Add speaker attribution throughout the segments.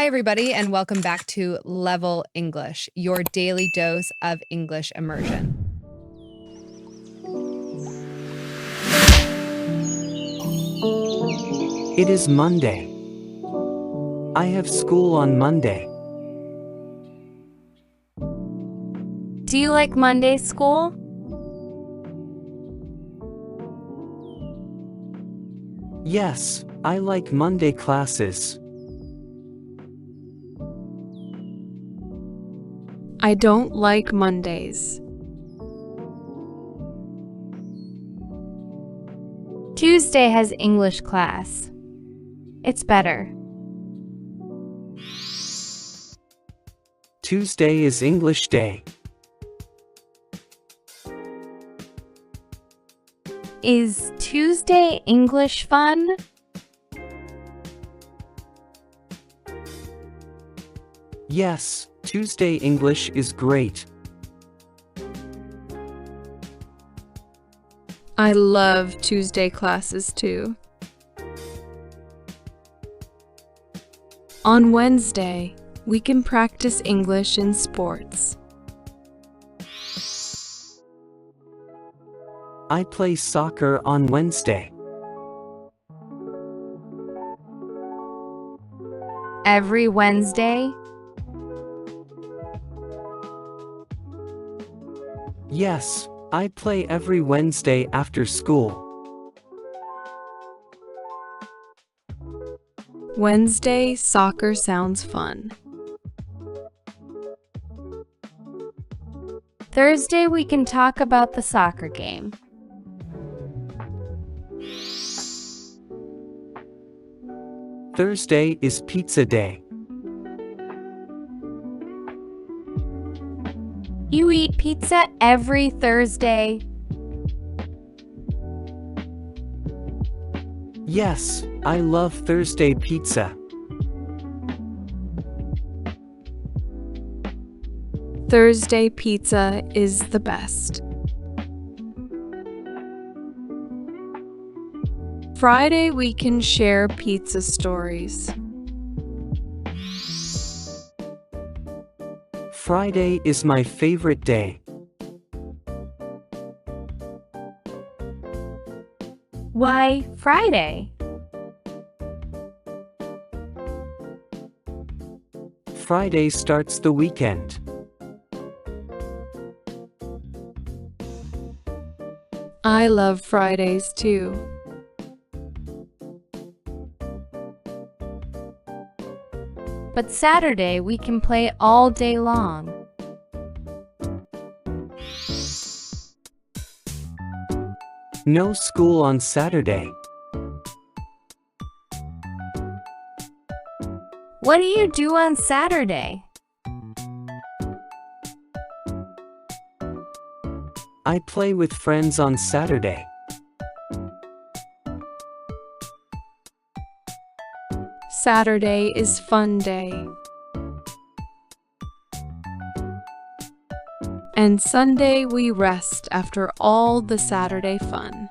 Speaker 1: Hi, everybody, and welcome back to Level English, your daily dose of English immersion.
Speaker 2: It is Monday. I have school on Monday.
Speaker 3: Do you like Monday school?
Speaker 2: Yes, I like Monday classes.
Speaker 4: I don't like Mondays.
Speaker 3: Tuesday has English class. It's better.
Speaker 2: Tuesday is English day.
Speaker 3: Is Tuesday English fun?
Speaker 2: Yes, Tuesday English is great.
Speaker 4: I love Tuesday classes too. On Wednesday, we can practice English in sports.
Speaker 2: I play soccer on Wednesday.
Speaker 3: Every Wednesday?
Speaker 2: Yes, I play every Wednesday after school.
Speaker 4: Wednesday soccer sounds fun.
Speaker 3: Thursday we can talk about the soccer game.
Speaker 2: Thursday is pizza day.
Speaker 3: You eat pizza every Thursday?
Speaker 2: Yes, I love Thursday pizza.
Speaker 4: Thursday pizza is the best. Friday we can share pizza stories.
Speaker 2: Friday is my favorite day.
Speaker 3: Why Friday?
Speaker 2: Friday starts the weekend.
Speaker 4: I love Fridays too.
Speaker 3: But Saturday we can play all day long.
Speaker 2: No school on Saturday.
Speaker 3: What do you do on Saturday?
Speaker 2: I play with friends on Saturday.
Speaker 4: Saturday is fun day. And Sunday we rest after all the Saturday fun.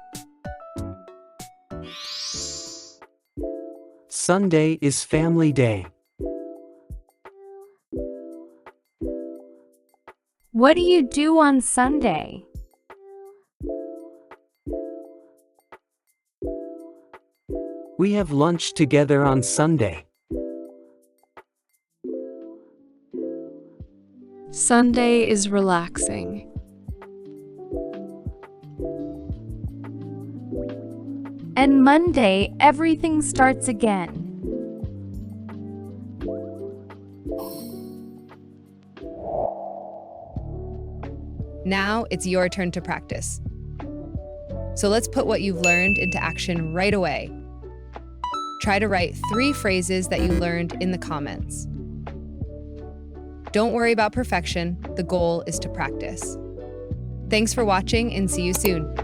Speaker 2: Sunday is family day.
Speaker 3: What do you do on Sunday?
Speaker 2: We have lunch together on Sunday.
Speaker 4: Sunday is relaxing.
Speaker 3: And Monday, everything starts again.
Speaker 1: Now it's your turn to practice. So let's put what you've learned into action right away. Try to write 3 phrases that you learned in the comments. Don't worry about perfection, the goal is to practice. Thanks for watching and see you soon.